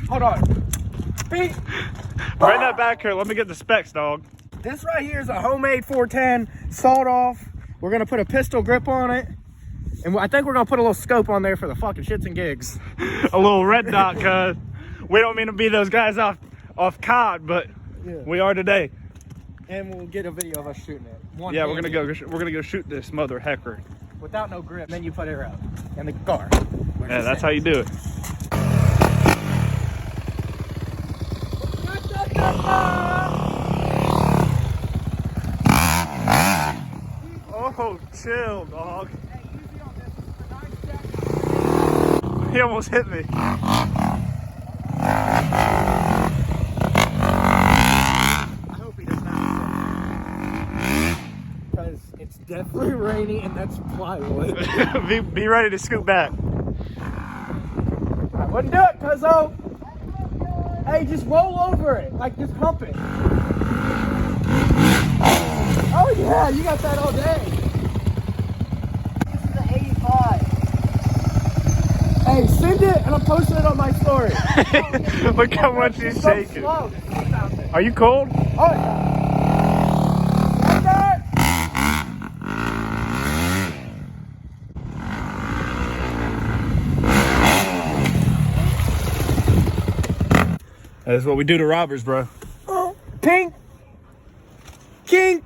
hold on. Pete. Bring that back here. Let me get the specs, dog. This right here is a homemade 410, sawed off. We're gonna put a pistol grip on it. And I think we're gonna put a little scope on there for the fucking shits and gigs. A little red dot, cuz. We don't mean to be those guys off COD, but we are today. And we'll get a video of us shooting it. Yeah, we're gonna go shoot this mother hecker. Without no grip, then you put it out in the car. Yeah, that's how you do it. Oh, chill, dog. He almost hit me. I hope he does not. Because it's definitely rainy and that's plywood. be ready to scoot back. I wouldn't do it, cuzzo. Hey, just roll over it. Like, just hump it. Oh, yeah, you got that all day. This is the 85. Hey, send it and I'm posting it on my story. Look how much he's shaking. Are you cold? Oh, yeah. Like that. That's what we do to robbers, bro. Oh, ping. King.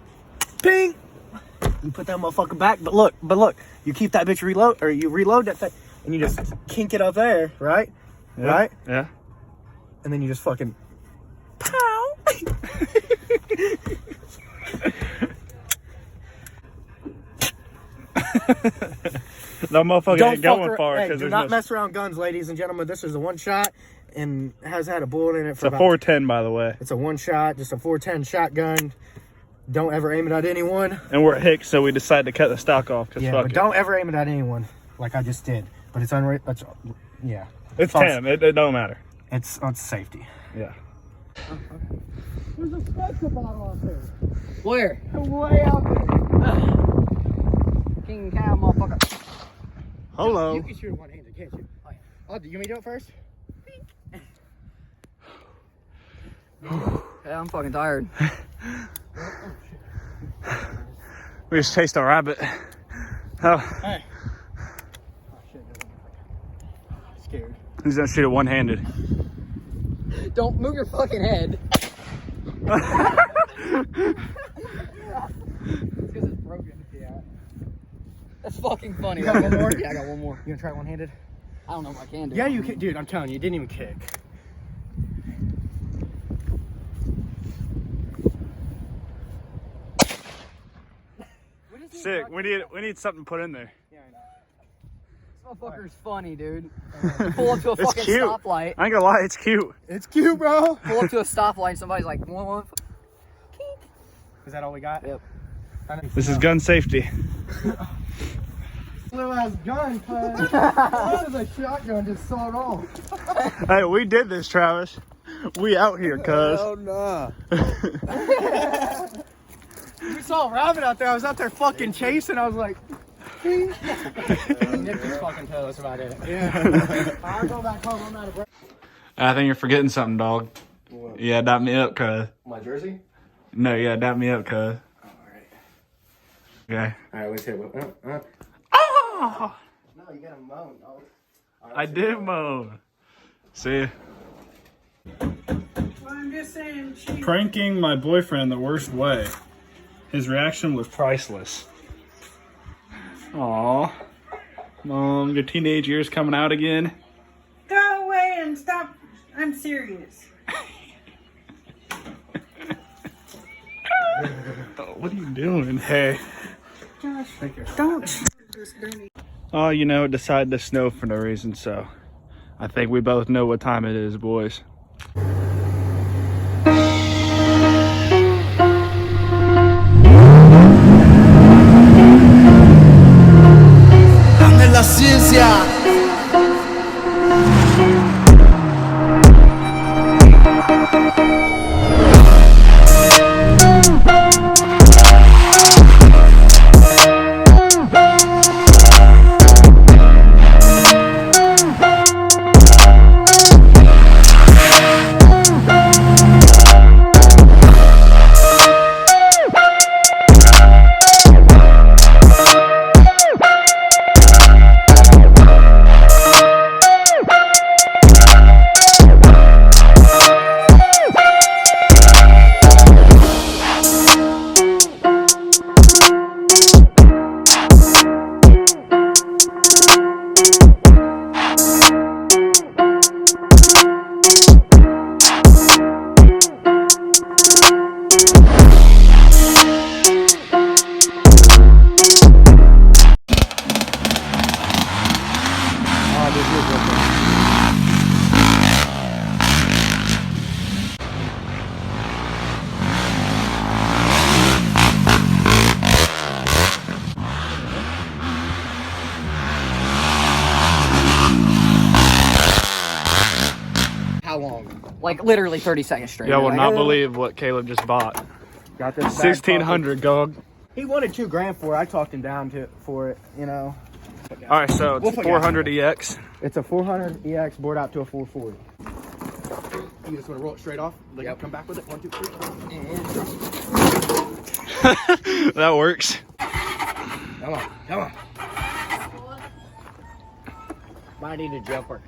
Ping. You put that motherfucker back, but look, you keep that bitch reload, or you reload that thing, and you just kink it up there, right? Yeah. Right? Yeah. And then you just fucking pow. No motherfucker ain't going far. Hey, do not mess around guns, ladies and gentlemen. This is a one shot and has had a bullet in it for It's a 410, by the way. It's a one shot, just a 410 shotgun. Don't ever aim it at anyone. And we're at Hicks, so we decided to cut the stock off. Yeah, but don't ever aim it at anyone like I just did. But it's yeah. It's 10. It don't matter. It's safety. Yeah. There's a special bottle out there. Where? Way out there. King cow, motherfucker. Hello. You can shoot it one-handed, can't you? Oh, you want me to do it first? Yeah, I'm fucking tired. We just chased a rabbit. Oh. Hey. Oh, shit. Scared. He's gonna shoot it one-handed. Don't move your fucking head. It's because it's broken. Yeah. That's fucking funny. You got one more? Yeah, I got one more. You gonna try one-handed? I don't know if I can do it. Yeah, you can. Dude, I'm telling you, you didn't even kick. Sick. We need something put in there. Yeah, I know. This motherfucker's funny, dude. You pull up to a It's fucking cute. stoplight. I ain't gonna lie, it's cute. It's cute, bro. Pull up to a stoplight and somebody's like, one. Is that all we got? Yep. This is gun safety. Little ass gun, cuz. This is a shotgun just sawed off. Hey, we did this, Travis. We out here, cuz. Oh, no. We saw a rabbit out there. I was out there fucking chasing. I was like, he nipped his fucking toe. That's about it. Yeah. I'll go back home. I'm out of breath. I think you're forgetting something, dog. What? Yeah, dap me up, cuz. My jersey? No, yeah, dap me up, cuz. Alright. Okay. Alright, let's hit it. Oh! No, you gotta moan, dog. I did moan. See? I'm just saying, Pranking my boyfriend the worst way. His reaction was priceless. Aw. Mom, your teenage years coming out again? Go away and stop. I'm serious. What are you doing? Hey. Josh, don't. Oh, you know, it decided to snow for no reason, so I think we both know what time it is, boys. La ciencia. how long? Like literally 30 seconds straight. Y'all will Like, not believe what Caleb just bought. Got this. 1,600, dog. He wanted $2,000 for it. I talked him down for it. You know. All right, so it's 400 EX. It's a 400 EX board out to a 440. You just want to roll it straight off? Yep. Come back with it. 1, 2, 3. That works. Come on. Come on. Might need a jumper.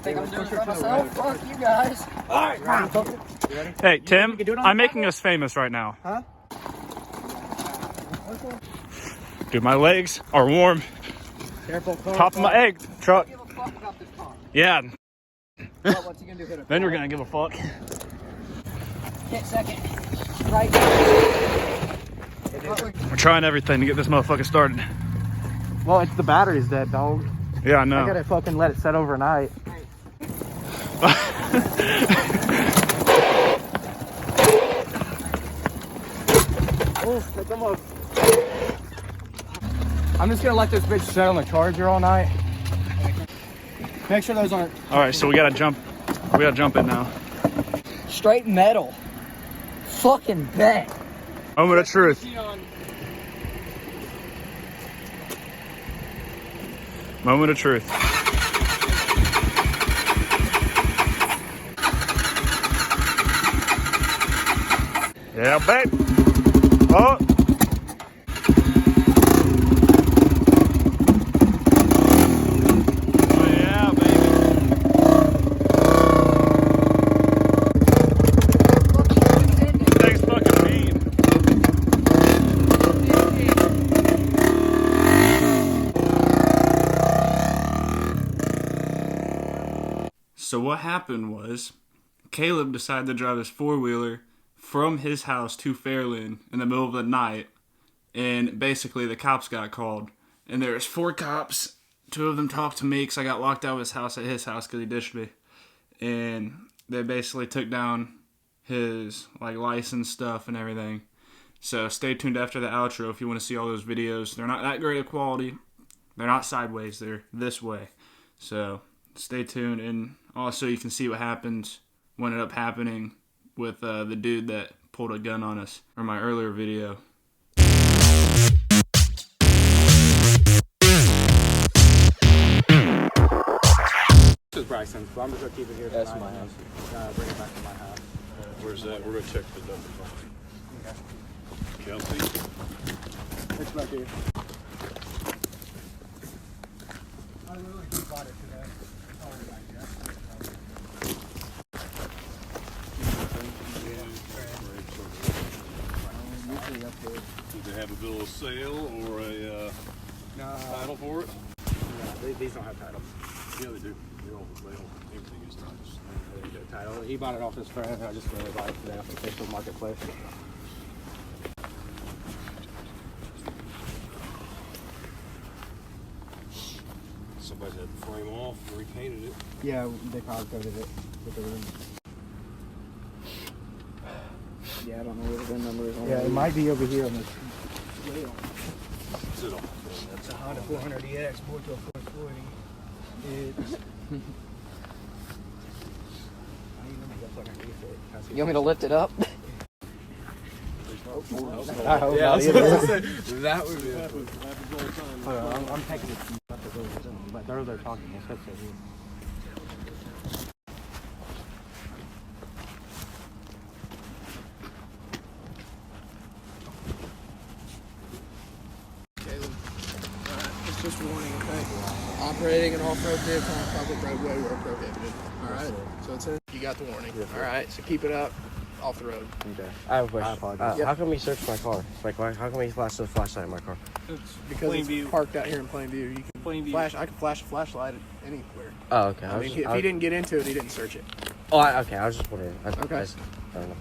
think I'm doing it for myself. Fuck you guys. All right, ready? You ready? Hey, Tim, can do it on I'm the making us famous right now. Huh? Dude, my legs are warm. Careful. Top of my egg truck. Give a fuck about this car. Yeah, What's he gonna do? Hit a then you're gonna give a fuck. hit second. Right. We're trying everything to get this motherfucker started. Well, it's the battery's dead, dog. Yeah, I I know. gotta fucking let it set overnight. Oh, come on. I'm just gonna let this bitch set on the charger all night. Make sure those aren't. All right, so we gotta jump. We gotta jump it now. Straight metal. Fucking bet. Moment of truth. Moment of truth. Yeah, babe. Oh. Oh, yeah, baby. Thanks, fucking mean. So what happened was, Caleb decided to drive his four-wheeler from his house to Fairland in the middle of the night, and basically the cops got called. And there was 4 cops. 2 of them talked to me because I got locked out of his house at his house because he ditched me. And they basically took down his license stuff and everything. So stay tuned after the outro if you want to see all those videos. They're not that great of quality. They're not sideways. They're this way. So stay tuned, and also you can see what happens, what ended up happening with the dude that pulled a gun on us, or my earlier video. This is Bryson's, but I'm just gonna keep it here. That's my house. Bring it back to my house. Where's that? We're gonna check the number. Kelsey? It's back here. I literally just bought it today. It's already back here. Did they have a bill of sale or a title for it? No, these don't have titles. Yeah, they do. Everything is titles. They do a title. He bought it off his friend, and I just really bought it today off the Facebook Marketplace. Somebody had the frame off, repainted it. Yeah, they powder coated it with the room. Yeah, I don't know where the VIN number is on Yeah, it might be over here on this. Sit on. It's a Honda 400EX, board to a 440. It's. You want me to lift it up? I hope Yeah, not. that would be Hold on, I'm taking it from but they're talking. It's such a It's just a warning, okay? Operating an off-road vehicle on a public roadway where prohibited. Alright? So it's in. You got the warning. Alright, so keep it up off the road. Okay. I have a question. apologize. Yep. How come he searched my car? Like, how come he flashed the flashlight in my car? Because it's parked out here in plain view. You can flash. I can flash a flashlight anywhere. Oh, okay. I mean, if he didn't get into it, he didn't search it. Okay. I was just wondering. Okay. I don't know.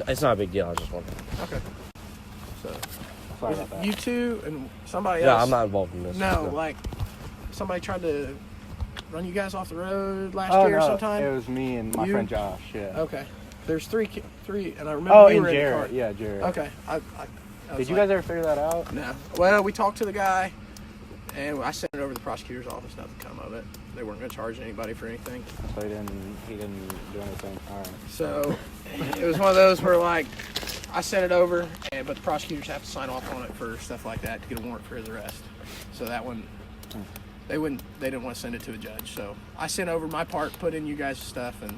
It's not a big deal. I was just wondering. Okay. So, Sorry about that. you two and somebody Yeah, else. I'm not involved in this. No, like somebody tried to run you guys off the road last Oh, year no, sometime. it was me and my You? friend Josh. Yeah. Okay. There's three, and I remember Oh, you and were in the Jared. car. Yeah, Jared. Okay. I was Did you like, guys ever figure that out? No. Well, we talked to the guy, And I sent it over to the prosecutor's office. Nothing come of it. They weren't going to charge anybody for anything. So he didn't do anything. All right. So it was one of those where, like, I sent it over, but the prosecutors have to sign off on it for stuff like that to get a warrant for his arrest. So that one, they didn't want to send it to a judge. So I sent over my part, put in you guys' stuff, and